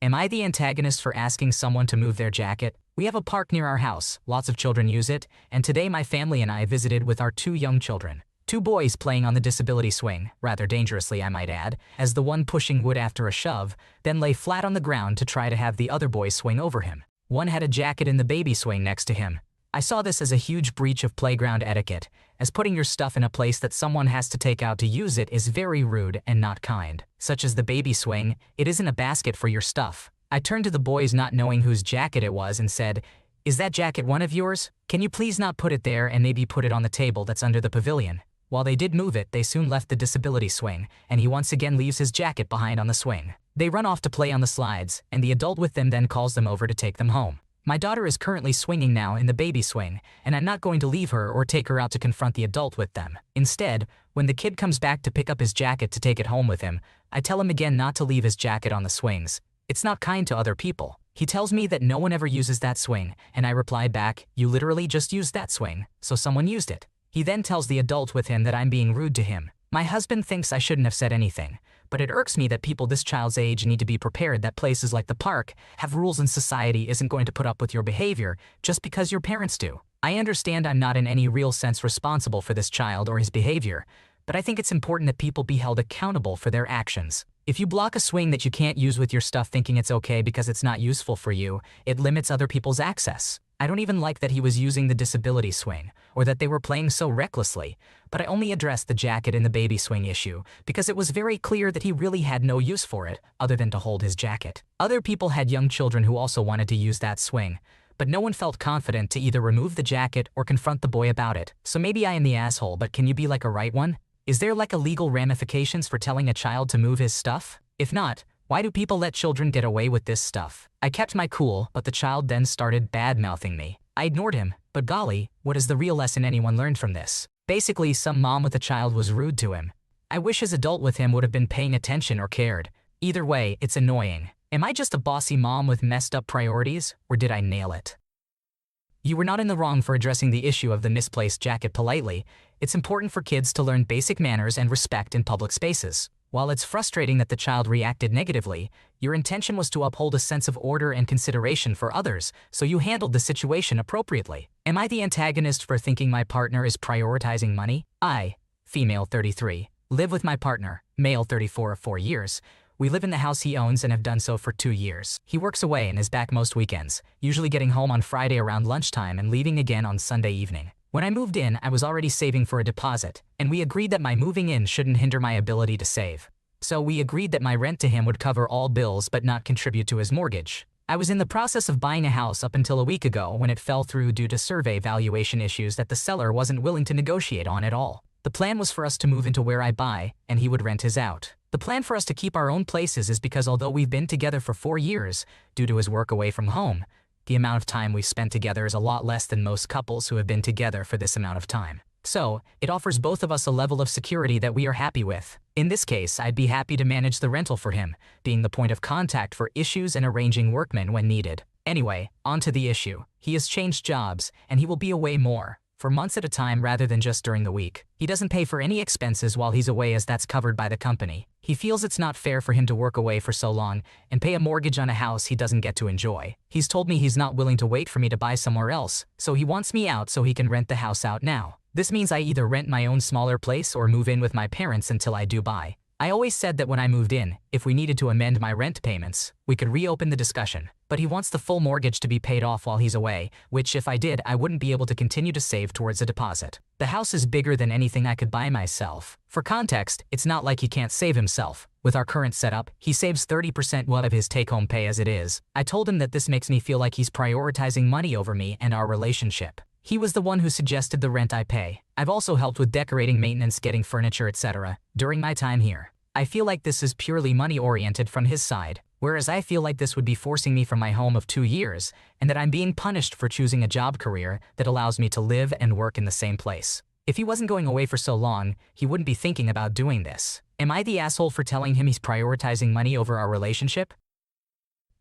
Am I the antagonist for asking someone to move their jacket? We have a park near our house, lots of children use it, and today my family and I visited with our 2 young children. 2 boys playing on the disability swing, rather dangerously I might add, as the one pushing would after a shove, then lay flat on the ground to try to have the other boy swing over him. One had a jacket in the baby swing next to him. I saw this as a huge breach of playground etiquette, as putting your stuff in a place that someone has to take out to use it is very rude and not kind. Such as the baby swing, it isn't a basket for your stuff. I turned to the boys not knowing whose jacket it was and said, "Is that jacket one of yours? Can you please not put it there and maybe put it on the table that's under the pavilion?" While they did move it, they soon left the disability swing, and he once again leaves his jacket behind on the swing. They run off to play on the slides, and the adult with them then calls them over to take them home. My daughter is currently swinging now in the baby swing, and I'm not going to leave her or take her out to confront the adult with them. Instead, when the kid comes back to pick up his jacket to take it home with him, I tell him again not to leave his jacket on the swings. It's not kind to other people. He tells me that no one ever uses that swing, and I reply back, "You literally just used that swing, so someone used it." He then tells the adult with him that I'm being rude to him. My husband thinks I shouldn't have said anything, but it irks me that people this child's age need to be prepared that places like the park have rules and society isn't going to put up with your behavior just because your parents do. I understand I'm not in any real sense responsible for this child or his behavior, but I think it's important that people be held accountable for their actions. If you block a swing that you can't use with your stuff thinking it's okay because it's not useful for you, it limits other people's access. I don't even like that he was using the disability swing, or that they were playing so recklessly, but I only addressed the jacket in the baby swing issue because it was very clear that he really had no use for it other than to hold his jacket. Other people had young children who also wanted to use that swing, but no one felt confident to either remove the jacket or confront the boy about it. So maybe I am the asshole, but can you be like a right one? Is there like a legal ramifications for telling a child to move his stuff? If not, why do people let children get away with this stuff? I kept my cool, but the child then started bad-mouthing me. I ignored him, but golly, what is the real lesson anyone learned from this? Basically, some mom with a child was rude to him. I wish his adult with him would have been paying attention or cared. Either way, it's annoying. Am I just a bossy mom with messed up priorities, or did I nail it? You were not in the wrong for addressing the issue of the misplaced jacket politely. It's important for kids to learn basic manners and respect in public spaces. While it's frustrating that the child reacted negatively, your intention was to uphold a sense of order and consideration for others, so you handled the situation appropriately. Am I the antagonist for thinking my partner is prioritizing money? I, female 33, live with my partner, male 34 of 4 years. We live in the house he owns and have done so for 2 years. He works away and is back most weekends, usually getting home on Friday around lunchtime and leaving again on Sunday evening. When I moved in, I was already saving for a deposit, and we agreed that my moving in shouldn't hinder my ability to save. So we agreed that my rent to him would cover all bills but not contribute to his mortgage. I was in the process of buying a house up until a week ago when it fell through due to survey valuation issues that the seller wasn't willing to negotiate on at all. The plan was for us to move into where I buy, and he would rent his out. The plan for us to keep our own places is because although we've been together for 4 years, due to his work away from home, the amount of time we've spent together is a lot less than most couples who have been together for this amount of time. So, it offers both of us a level of security that we are happy with. In this case, I'd be happy to manage the rental for him, being the point of contact for issues and arranging workmen when needed. Anyway, on to the issue. He has changed jobs, and he will be away more, for months at a time rather than just during the week. He doesn't pay for any expenses while he's away as that's covered by the company. He feels it's not fair for him to work away for so long and pay a mortgage on a house he doesn't get to enjoy. He's told me he's not willing to wait for me to buy somewhere else, so he wants me out so he can rent the house out now. This means I either rent my own smaller place or move in with my parents until I do buy. I always said that when I moved in, if we needed to amend my rent payments, we could reopen the discussion. But he wants the full mortgage to be paid off while he's away, which if I did, I wouldn't be able to continue to save towards a deposit. The house is bigger than anything I could buy myself. For context, it's not like he can't save himself. With our current setup, he saves 30% of his take-home pay as it is. I told him that this makes me feel like he's prioritizing money over me and our relationship. He was the one who suggested the rent I pay. I've also helped with decorating, maintenance, getting furniture, etc. during my time here. I feel like this is purely money-oriented from his side, whereas I feel like this would be forcing me from my home of 2 years, and that I'm being punished for choosing a job career that allows me to live and work in the same place. If he wasn't going away for so long, he wouldn't be thinking about doing this. Am I the asshole for telling him he's prioritizing money over our relationship?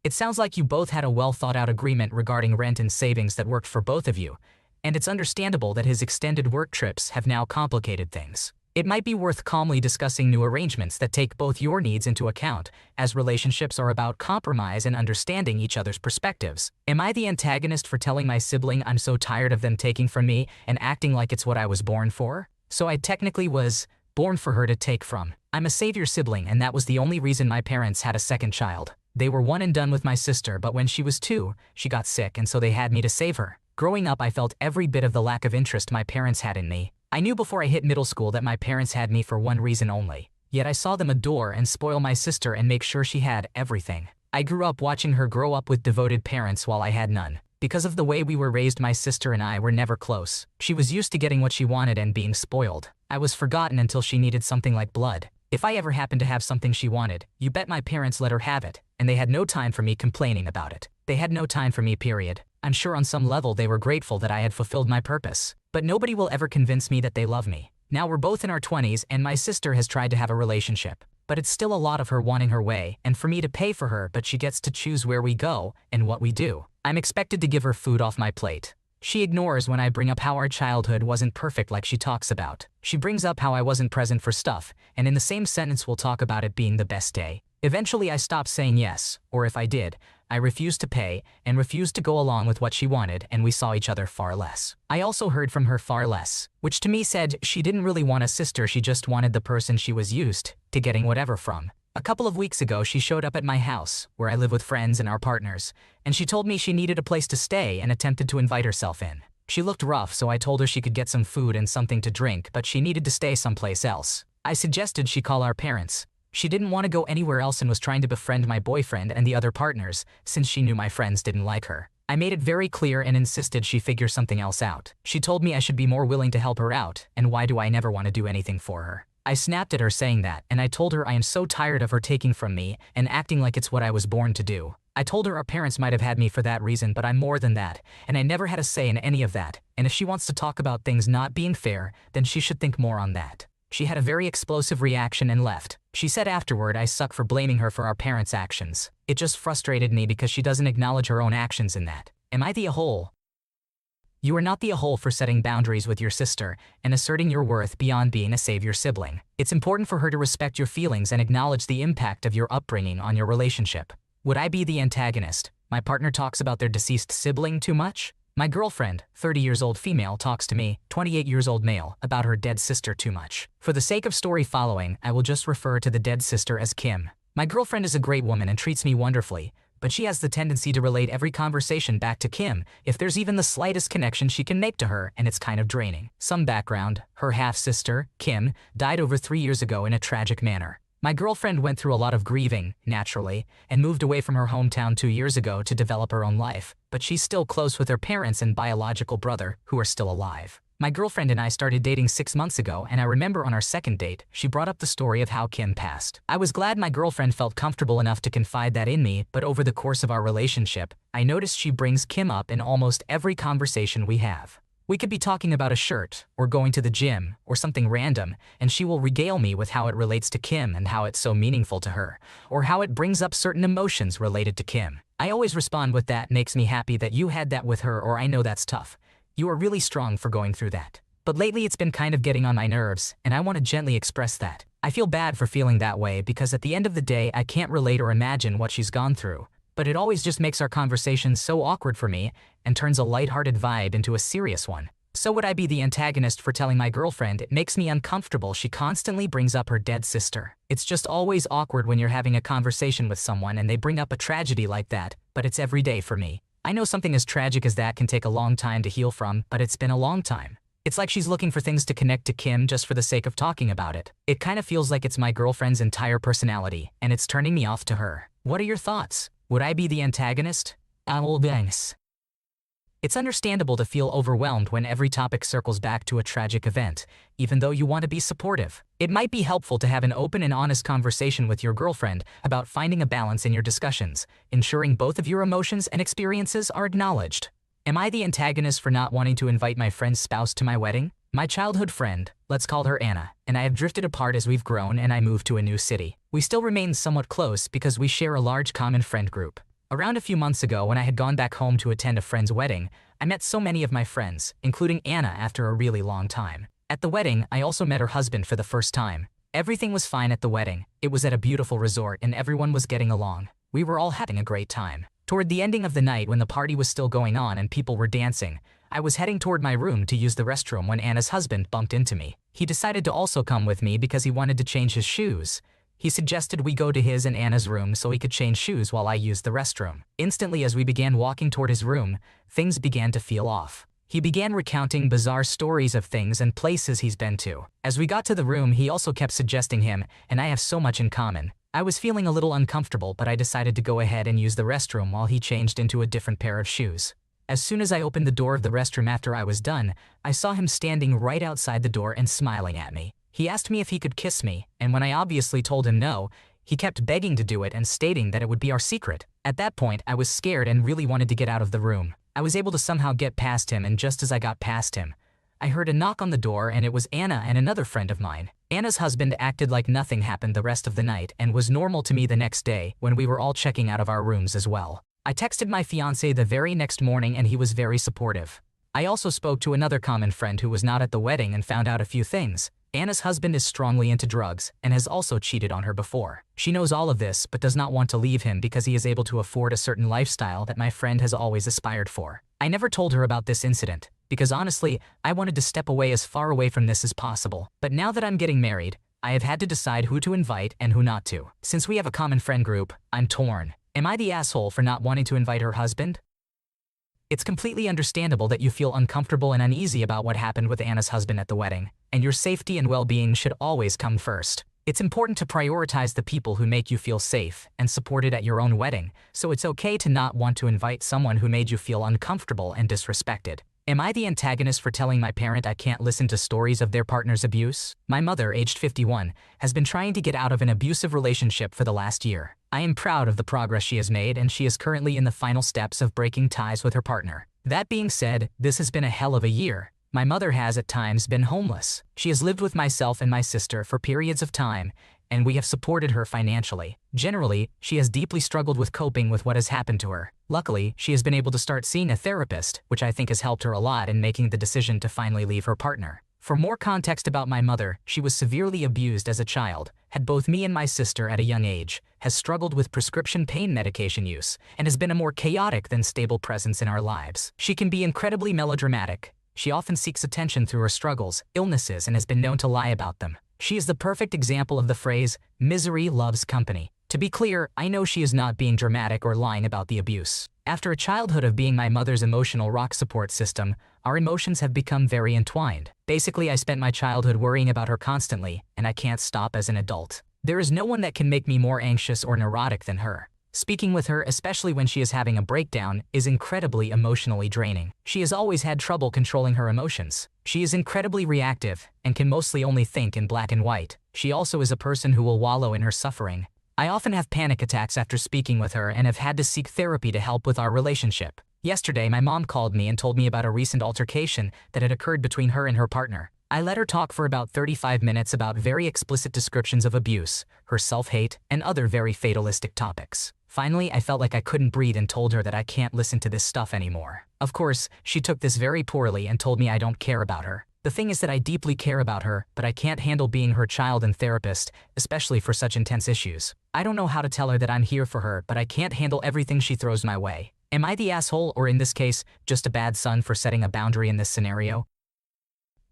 It sounds like you both had a well-thought-out agreement regarding rent and savings that worked for both of you, and it's understandable that his extended work trips have now complicated things. It might be worth calmly discussing new arrangements that take both your needs into account, as relationships are about compromise and understanding each other's perspectives. Am I the antagonist for telling my sibling I'm so tired of them taking from me and acting like it's what I was born for? So I technically was born for her to take from. I'm a savior sibling, and that was the only reason my parents had a second child. They were one and done with my sister, but when she was 2, she got sick, and so they had me to save her. Growing up, I felt every bit of the lack of interest my parents had in me. I knew before I hit middle school that my parents had me for one reason only. Yet I saw them adore and spoil my sister and make sure she had everything. I grew up watching her grow up with devoted parents while I had none. Because of the way we were raised, my sister and I were never close. She was used to getting what she wanted and being spoiled. I was forgotten until she needed something like blood. If I ever happened to have something she wanted, you bet my parents let her have it, and they had no time for me complaining about it. They had no time for me, period. I'm sure on some level they were grateful that I had fulfilled my purpose. But nobody will ever convince me that they love me. Now we're both in our 20s, and my sister has tried to have a relationship. But it's still a lot of her wanting her way, and for me to pay for her, but she gets to choose where we go and what we do. I'm expected to give her food off my plate. She ignores when I bring up how our childhood wasn't perfect like she talks about. She brings up how I wasn't present for stuff, and in the same sentence we'll talk about it being the best day. Eventually I stopped saying yes, or if I did, I refused to pay and refused to go along with what she wanted, and we saw each other far less. I also heard from her far less, which to me said she didn't really want a sister, she just wanted the person she was used to getting whatever from. A couple of weeks ago she showed up at my house, where I live with friends and our partners, and she told me she needed a place to stay and attempted to invite herself in. She looked rough, so I told her she could get some food and something to drink, but she needed to stay someplace else. I suggested she call our parents. She didn't want to go anywhere else and was trying to befriend my boyfriend and the other partners, since she knew my friends didn't like her. I made it very clear and insisted she figure something else out. She told me I should be more willing to help her out, and why do I never want to do anything for her? I snapped at her saying that, and I told her I am so tired of her taking from me and acting like it's what I was born to do. I told her our parents might have had me for that reason, but I'm more than that, and I never had a say in any of that, and if she wants to talk about things not being fair, then she should think more on that. She had a very explosive reaction and left. She said afterward I suck for blaming her for our parents' actions. It just frustrated me because she doesn't acknowledge her own actions in that. Am I the a-hole? You are not the a-hole for setting boundaries with your sister and asserting your worth beyond being a savior sibling. It's important for her to respect your feelings and acknowledge the impact of your upbringing on your relationship. Would I be the antagonist? My partner talks about their deceased sibling too much? My girlfriend, 30 years old female, talks to me, 28 years old male, about her dead sister too much. For the sake of story following, I will just refer to the dead sister as Kim. My girlfriend is a great woman and treats me wonderfully, but she has the tendency to relate every conversation back to Kim if there's even the slightest connection she can make to her, and it's kind of draining. Some background: her half-sister, Kim, died over 3 years ago in a tragic manner. My girlfriend went through a lot of grieving, naturally, and moved away from her hometown 2 years ago to develop her own life, but she's still close with her parents and biological brother, who are still alive. My girlfriend and I started dating 6 months ago, and I remember on our second date, she brought up the story of how Kim passed. I was glad my girlfriend felt comfortable enough to confide that in me, but over the course of our relationship, I noticed she brings Kim up in almost every conversation we have. We could be talking about a shirt, or going to the gym, or something random, and she will regale me with how it relates to Kim and how it's so meaningful to her, or how it brings up certain emotions related to Kim. I always respond with, "That makes me happy that you had that with her," or "I know that's tough. You are really strong for going through that." But lately it's been kind of getting on my nerves, and I want to gently express that. I feel bad for feeling that way because at the end of the day I can't relate or imagine what she's gone through. But it always just makes our conversations so awkward for me and turns a lighthearted vibe into a serious one. So would I be the antagonist for telling my girlfriend it makes me uncomfortable she constantly brings up her dead sister? It's just always awkward when you're having a conversation with someone and they bring up a tragedy like that, but it's every day for me. I know something as tragic as that can take a long time to heal from, but it's been a long time. It's like she's looking for things to connect to Kim just for the sake of talking about it. It kind of feels like it's my girlfriend's entire personality, and it's turning me off to her. What are your thoughts? Would I be the antagonist? It's understandable to feel overwhelmed when every topic circles back to a tragic event, even though you want to be supportive. It might be helpful to have an open and honest conversation with your girlfriend about finding a balance in your discussions, ensuring both of your emotions and experiences are acknowledged. Am I the antagonist for not wanting to invite my friend's spouse to my wedding? My childhood friend, let's call her Anna, and I have drifted apart as we've grown and I moved to a new city. We still remain somewhat close because we share a large common friend group. Around a few months ago, when I had gone back home to attend a friend's wedding, I met so many of my friends, including Anna, after a really long time. At the wedding, I also met her husband for the first time. Everything was fine at the wedding. It was at a beautiful resort and everyone was getting along. We were all having a great time. Toward the ending of the night when the party was still going on and people were dancing, I was heading toward my room to use the restroom when Anna's husband bumped into me. He decided to also come with me because he wanted to change his shoes. He suggested we go to his and Anna's room so he could change shoes while I used the restroom. Instantly, as we began walking toward his room, things began to feel off. He began recounting bizarre stories of things and places he's been to. As we got to the room, he also kept suggesting him, and I have so much in common. I was feeling a little uncomfortable, but I decided to go ahead and use the restroom while he changed into a different pair of shoes. As soon as I opened the door of the restroom after I was done, I saw him standing right outside the door and smiling at me. He asked me if he could kiss me, and when I obviously told him no, he kept begging to do it and stating that it would be our secret. At that point, I was scared and really wanted to get out of the room. I was able to somehow get past him, and just as I got past him, I heard a knock on the door, and it was Anna and another friend of mine. Anna's husband acted like nothing happened the rest of the night and was normal to me the next day when we were all checking out of our rooms as well. I texted my fiancé the very next morning and he was very supportive. I also spoke to another common friend who was not at the wedding and found out a few things. Anna's husband is strongly into drugs and has also cheated on her before. She knows all of this but does not want to leave him because he is able to afford a certain lifestyle that my friend has always aspired for. I never told her about this incident because honestly, I wanted to step away as far away from this as possible. But now that I'm getting married, I have had to decide who to invite and who not to. Since we have a common friend group, I'm torn. Am I the asshole for not wanting to invite her husband? It's completely understandable that you feel uncomfortable and uneasy about what happened with Anna's husband at the wedding, and your safety and well-being should always come first. It's important to prioritize the people who make you feel safe and supported at your own wedding, so it's okay to not want to invite someone who made you feel uncomfortable and disrespected. Am I the antagonist for telling my parent I can't listen to stories of their partner's abuse? My mother, aged 51, has been trying to get out of an abusive relationship for the last year. I am proud of the progress she has made, and she is currently in the final steps of breaking ties with her partner. That being said, this has been a hell of a year. My mother has at times been homeless. She has lived with myself and my sister for periods of time, and we have supported her financially. Generally, she has deeply struggled with coping with what has happened to her. Luckily, she has been able to start seeing a therapist, which I think has helped her a lot in making the decision to finally leave her partner. For more context about my mother, she was severely abused as a child, had both me and my sister at a young age, has struggled with prescription pain medication use, and has been a more chaotic than stable presence in our lives. She can be incredibly melodramatic. She often seeks attention through her struggles, illnesses, and has been known to lie about them. She is the perfect example of the phrase, misery loves company. To be clear, I know she is not being dramatic or lying about the abuse. After a childhood of being my mother's emotional rock support system, our emotions have become very entwined. Basically, I spent my childhood worrying about her constantly, and I can't stop as an adult. There is no one that can make me more anxious or neurotic than her. Speaking with her, especially when she is having a breakdown, is incredibly emotionally draining. She has always had trouble controlling her emotions. She is incredibly reactive and can mostly only think in black and white. She also is a person who will wallow in her suffering. I often have panic attacks after speaking with her and have had to seek therapy to help with our relationship. Yesterday, my mom called me and told me about a recent altercation that had occurred between her and her partner. I let her talk for about 35 minutes about very explicit descriptions of abuse, her self-hate, and other very fatalistic topics. Finally, I felt like I couldn't breathe and told her that I can't listen to this stuff anymore. Of course, she took this very poorly and told me I don't care about her. The thing is that I deeply care about her, but I can't handle being her child and therapist, especially for such intense issues. I don't know how to tell her that I'm here for her, but I can't handle everything she throws my way. Am I the asshole, or in this case, just a bad son for setting a boundary in this scenario?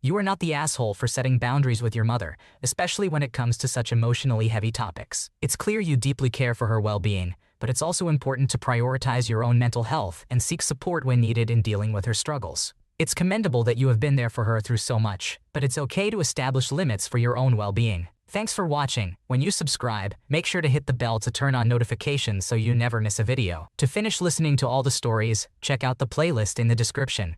You are not the asshole for setting boundaries with your mother, especially when it comes to such emotionally heavy topics. It's clear you deeply care for her well-being, but it's also important to prioritize your own mental health and seek support when needed in dealing with her struggles. It's commendable that you have been there for her through so much, but it's okay to establish limits for your own well-being. Thanks for watching. When you subscribe, make sure to hit the bell to turn on notifications so you never miss a video. To finish listening to all the stories, check out the playlist in the description.